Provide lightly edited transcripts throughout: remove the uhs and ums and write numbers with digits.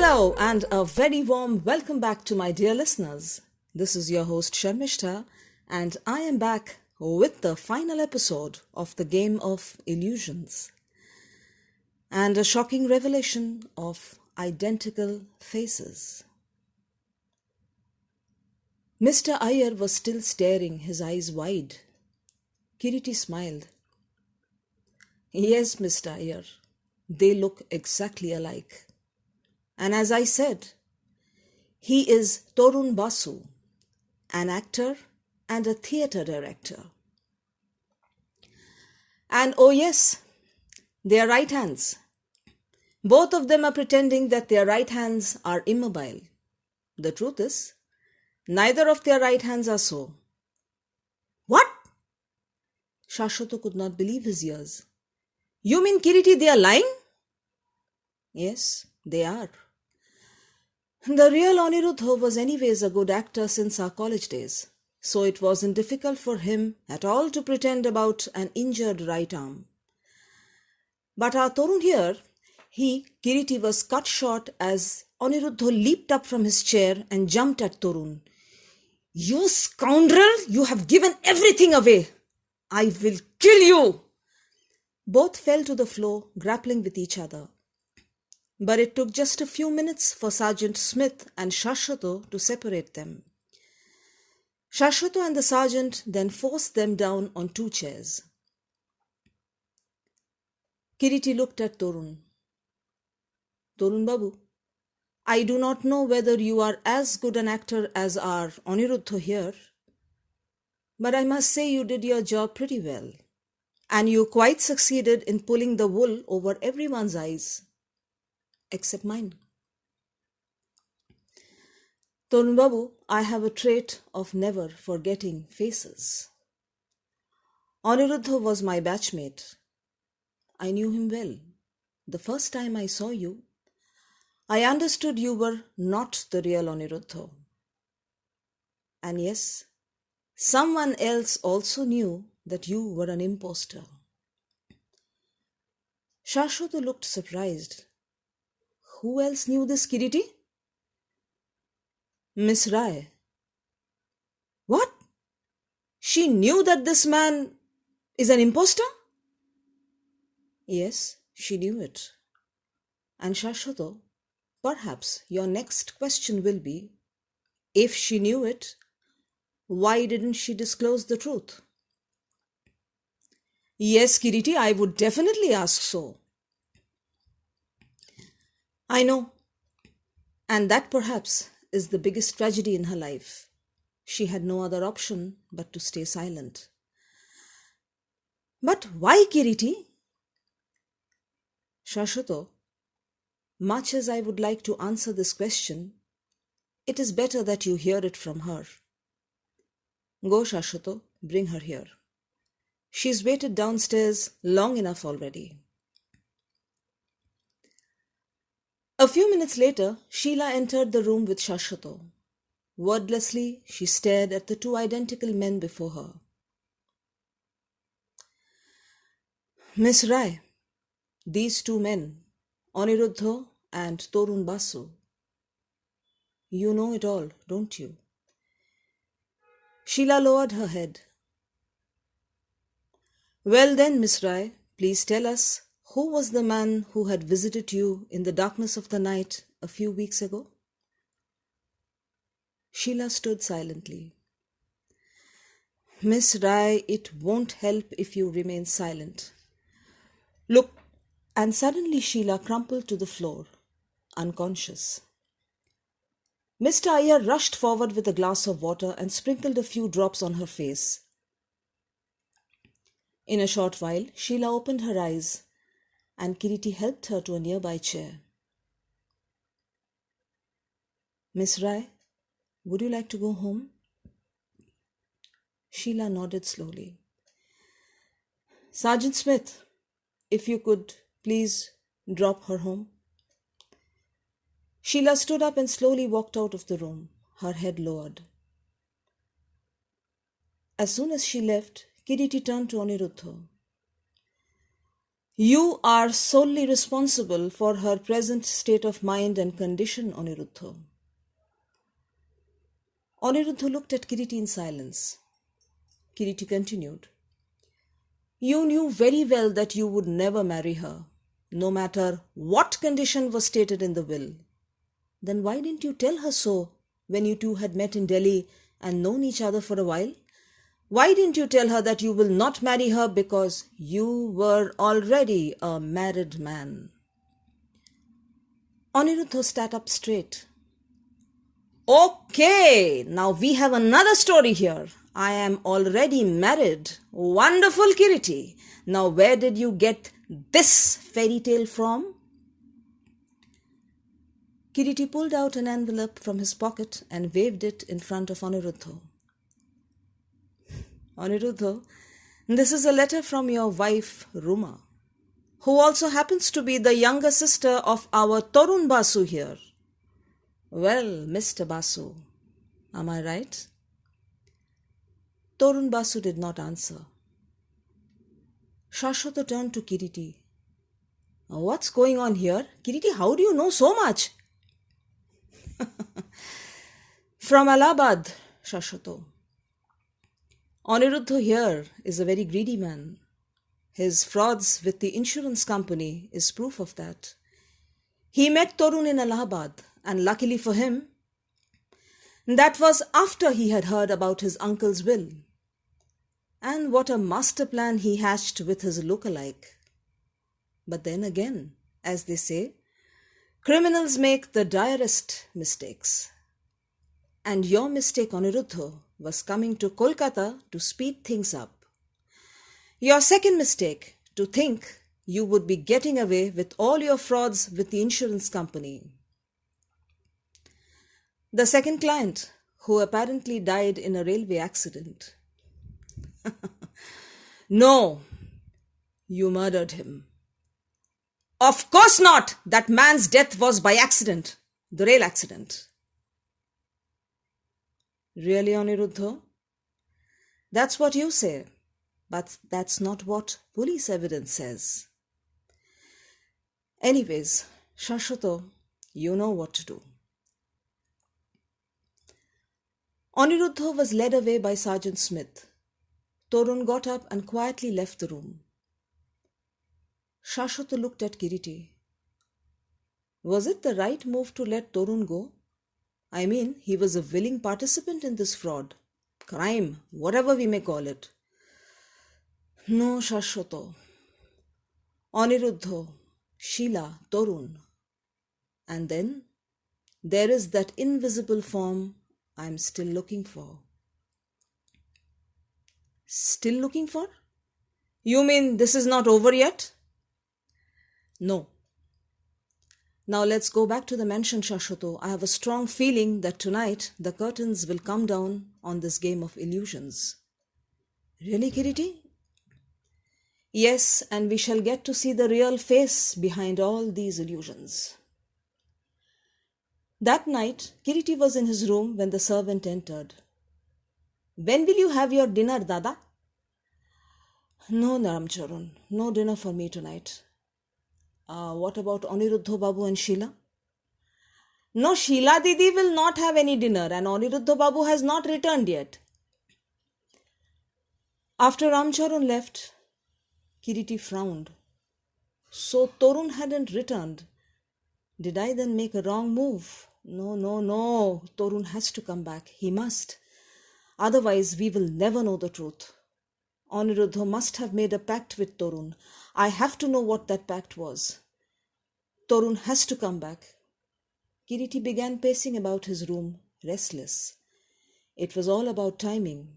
Hello and a very warm welcome back to my dear listeners. This is your host Sharmishta and I am back with the final episode of the Game of Illusions and a shocking revelation of identical faces. Mr. Iyer was still staring, his eyes wide. Kiriti smiled. Yes, Mr. Iyer, they look exactly alike. And as I said, he is Torun Basu, an actor and a theatre director. And oh yes, their right hands. Both of them are pretending that their right hands are immobile. The truth is, neither of their right hands are so. What? Shashwata could not believe his ears. You mean, Kiriti, they are lying? Yes, they are. The real Aniruddha was anyways a good actor since our college days, so it wasn't difficult for him at all to pretend about an injured right arm. But our Torun here, Kiriti, was cut short as Aniruddha leaped up from his chair and jumped at Torun. You scoundrel! You have given everything away! I will kill you! Both fell to the floor, grappling with each other. But it took just a few minutes for Sergeant Smith and Shashwata to separate them. Shashwata and the sergeant then forced them down on 2 chairs. Kiriti looked at Torun. Torun Babu, I do not know whether you are as good an actor as our Aniruddha here, but I must say you did your job pretty well, and you quite succeeded in pulling the wool over everyone's eyes, except mine. Torun Babu, I have a trait of never forgetting faces. Aniruddha was my batchmate. I knew him well. The first time I saw you, I understood you were not the real Aniruddha. And yes, someone else also knew that you were an impostor. Shashwata looked surprised. Who else knew this, Kiriti? Miss Rai. What? She knew that this man is an impostor? Yes, she knew it. And Shashwata, perhaps your next question will be, if she knew it, why didn't she disclose the truth? Yes, Kiriti, I would definitely ask so. I know. And that perhaps is the biggest tragedy in her life. She had no other option but to stay silent. But why, Kiriti? Shashwata, much as I would like to answer this question, it is better that you hear it from her. Go, Shashwata, bring her here. She's waited downstairs long enough already. A few minutes later, Sheila entered the room with Shashwata. Wordlessly, she stared at the 2 identical men before her. Miss Rai, these 2 men, Aniruddha and Torun Basu, you know it all, don't you? Sheila lowered her head. Well then, Miss Rai, please tell us, who was the man who had visited you in the darkness of the night a few weeks ago? Sheila stood silently. Miss Rai, it won't help if you remain silent. Look, and suddenly Sheila crumpled to the floor, unconscious. Mr. Iyer rushed forward with a glass of water and sprinkled a few drops on her face. In a short while, Sheila opened her eyes and Kiriti helped her to a nearby chair. Miss Rai, would you like to go home? Sheila nodded slowly. Sergeant Smith, if you could please drop her home. Sheila stood up and slowly walked out of the room, her head lowered. As soon as she left, Kiriti turned to Aniruddha. You are solely responsible for her present state of mind and condition, Aniruddha. Aniruddha looked at Kiriti in silence. Kiriti continued. You knew very well that you would never marry her, no matter what condition was stated in the will. Then why didn't you tell her so when you two had met in Delhi and known each other for a while? Why didn't you tell her that you will not marry her because you were already a married man? Aniruddha sat up straight. Okay, now we have another story here. I am already married. Wonderful, Kiriti. Now where did you get this fairy tale from? Kiriti pulled out an envelope from his pocket and waved it in front of Aniruddha. Aniruddha, this is a letter from your wife, Ruma, who also happens to be the younger sister of our Torun Basu here. Well, Mr. Basu, am I right? Torun Basu did not answer. Shashwata turned to Kiriti. What's going on here? Kiriti, how do you know so much? From Allahabad, Shashwata. Aniruddha here is a very greedy man. His frauds with the insurance company is proof of that. He met Torun in Allahabad, and luckily for him, that was after he had heard about his uncle's will. And what a master plan he hatched with his lookalike. But then again, as they say, criminals make the direst mistakes. And your mistake, Aniruddha, was coming to Kolkata to speed things up. Your second mistake, to think you would be getting away with all your frauds with the insurance company. The second client, who apparently died in a railway accident. No, you murdered him. Of course not! That man's death was by accident, the rail accident. Really, Aniruddha? That's what you say, but that's not what police evidence says. Anyways, Shashwata, you know what to do. Aniruddha was led away by Sergeant Smith. Torun got up and quietly left the room. Shashwata looked at Kiriti. Was it the right move to let Torun go? I mean, he was a willing participant in this fraud, crime, whatever we may call it. No, Shashwata. Aniruddha, Sheila, Torun. And then there is that invisible form I'm still looking for. Still looking for? You mean this is not over yet? No. Now let's go back to the mansion, Shashwata. I have a strong feeling that tonight the curtains will come down on this game of illusions. Really, Kiriti? Yes, and we shall get to see the real face behind all these illusions. That night, Kiriti was in his room when the servant entered. When will you have your dinner, Dada? No, Ramcharan, no dinner for me tonight. What about Aniruddha Babu and Sheila? No, Sheila Didi will not have any dinner and Aniruddha Babu has not returned yet. After Ramcharan left, Kiriti frowned. So Torun hadn't returned. Did I then make a wrong move? No. Torun has to come back. He must. Otherwise, we will never know the truth. Aniruddha must have made a pact with Torun. I have to know what that pact was. Torun has to come back. Kiriti began pacing about his room, restless. It was all about timing.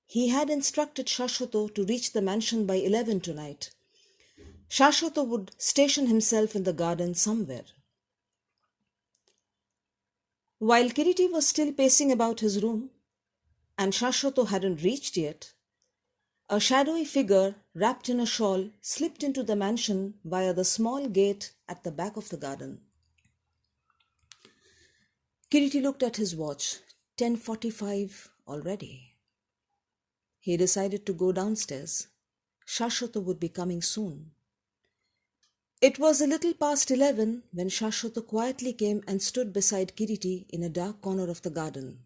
He had instructed Shashwata to reach the mansion by 11 tonight. Shashwata would station himself in the garden somewhere. While Kiriti was still pacing about his room, and Shashwata hadn't reached yet, a shadowy figure wrapped in a shawl slipped into the mansion via the small gate at the back of the garden. Kiriti looked at his watch. 10:45 already. He decided to go downstairs. Shashwata would be coming soon. It was a little past 11 when Shashwata quietly came and stood beside Kiriti in a dark corner of the garden.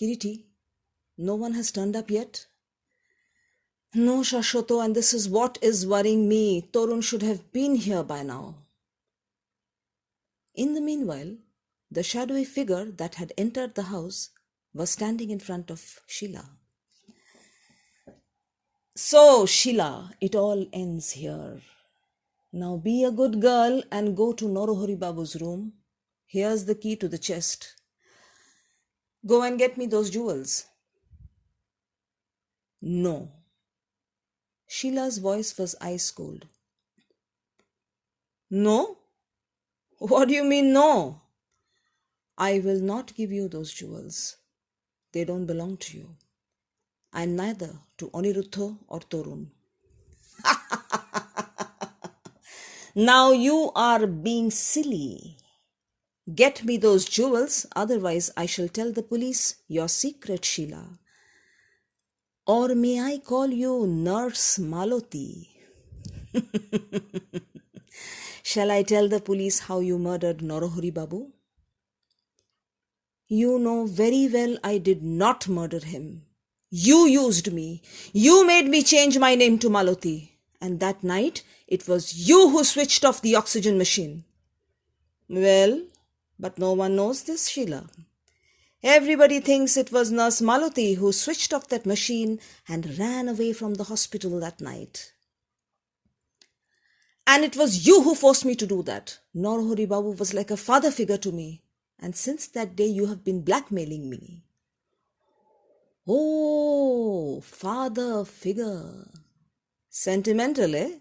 Kiriti, no one has turned up yet? No, Shashwata, and this is what is worrying me. Torun should have been here by now. In the meanwhile, the shadowy figure that had entered the house was standing in front of Sheila. So, Sheila, it all ends here. Now be a good girl and go to Norohari Babu's room. Here's the key to the chest. Go and get me those jewels. No. Sheila's voice was ice cold. No? What do you mean, no? I will not give you those jewels. They don't belong to you. And neither to Aniruddha or Torun. Now you are being silly. Get me those jewels, otherwise I shall tell the police your secret, Sheila. Or may I call you Nurse Maloti? Shall I tell the police how you murdered Norohari Babu? You know very well I did not murder him. You used me. You made me change my name to Maloti. And that night, it was you who switched off the oxygen machine. Well, but no one knows this, Sheila. Everybody thinks it was Nurse Maloti who switched off that machine and ran away from the hospital that night. And it was you who forced me to do that. Norohari Babu was like a father figure to me. And since that day, you have been blackmailing me. Oh, father figure. Sentimental, eh?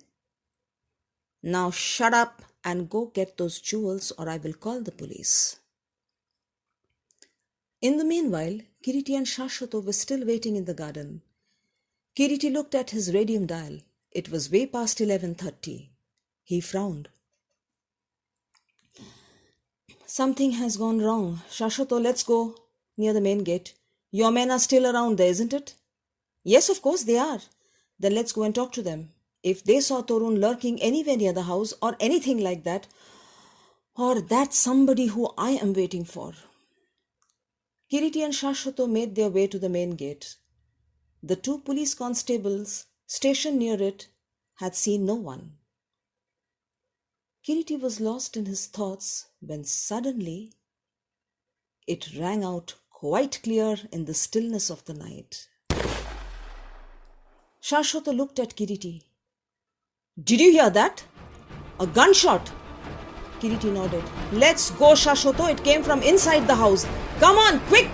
Now shut up and go get those jewels or I will call the police. In the meanwhile, Kiriti and Shashwata were still waiting in the garden. Kiriti looked at his radium dial. It was way past 11:30. He frowned. Something has gone wrong. Shashwata, let's go near the main gate. Your men are still around there, isn't it? Yes, of course they are. Then let's go and talk to them. If they saw Torun lurking anywhere near the house or anything like that, or that's somebody who I am waiting for. Kiriti and Shashwata made their way to the main gate. The two police constables stationed near it had seen no one. Kiriti was lost in his thoughts when suddenly it rang out quite clear in the stillness of the night. Shashwata looked at Kiriti. Did you hear that? A gunshot! Kiriti nodded. Let's go, Shashwata. It came from inside the house. Come on, quick!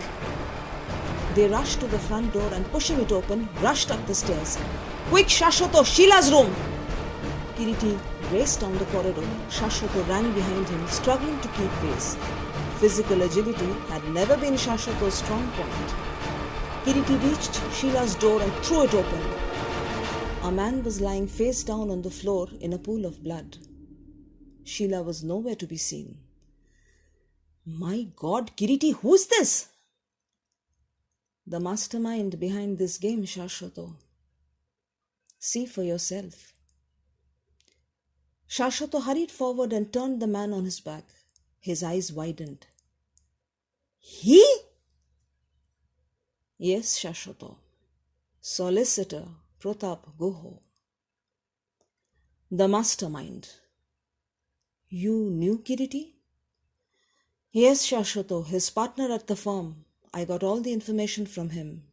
They rushed to the front door and pushing it open, rushed up the stairs. Quick, Shashwata, Sheila's room! Kiriti raced down the corridor. Shashwata ran behind him, struggling to keep pace. Physical agility had never been Shashwata's strong point. Kiriti reached Sheila's door and threw it open. A man was lying face down on the floor in a pool of blood. Sheila was nowhere to be seen. My God, Kiriti, who's this? The mastermind behind this game, Shashwata. See for yourself. Shashwata hurried forward and turned the man on his back. His eyes widened. He? Yes, Shashwata. Solicitor Pratap Guha. The mastermind. You knew Kiriti? Yes, Shashwata, his partner at the firm. I got all the information from him.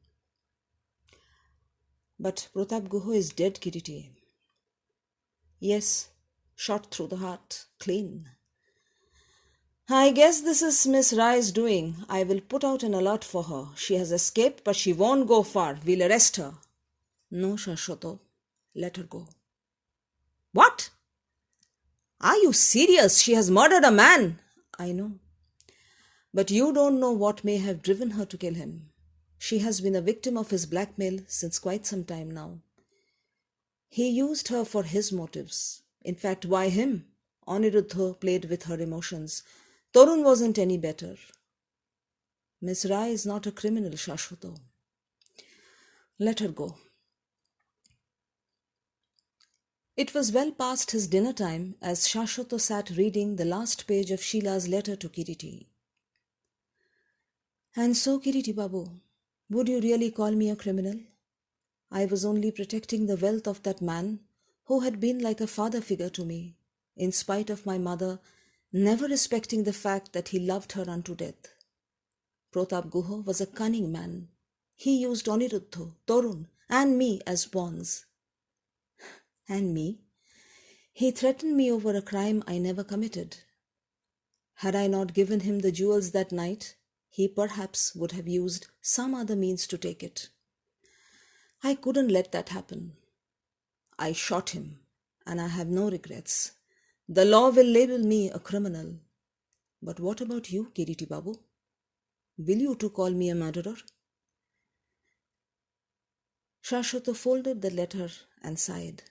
But Pratap Guha is dead, Kiriti. Yes, shot through the heart, clean. I guess this is Miss Rai's doing. I will put out an alert for her. She has escaped, but she won't go far. We'll arrest her. No, Shashwata. Let her go. What? Are you serious? She has murdered a man. I know. But you don't know what may have driven her to kill him. She has been a victim of his blackmail since quite some time now. He used her for his motives. In fact, why him? Aniruddha played with her emotions. Torun wasn't any better. Miss Rai is not a criminal, Shashwata. Let her go. It was well past his dinner time as Shashwato sat reading the last page of Sheila's letter to Kiriti. And so, Kiriti Babu, would you really call me a criminal? I was only protecting the wealth of that man who had been like a father figure to me, in spite of my mother never respecting the fact that he loved her unto death. Pratap Guha was a cunning man. He used Aniruddha, Torun, and me as pawns. And me? He threatened me over a crime I never committed. Had I not given him the jewels that night, he perhaps would have used some other means to take it. I couldn't let that happen. I shot him, and I have no regrets. The law will label me a criminal. But what about you, Kiriti Babu? Will you too call me a murderer? Shashwato folded the letter and sighed.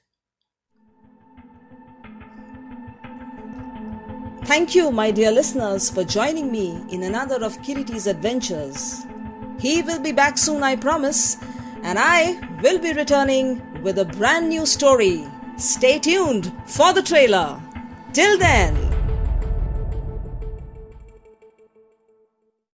Thank you, my dear listeners, for joining me in another of Kiriti's adventures. He will be back soon, I promise, and I will be returning with a brand new story. Stay tuned for the trailer. Till then,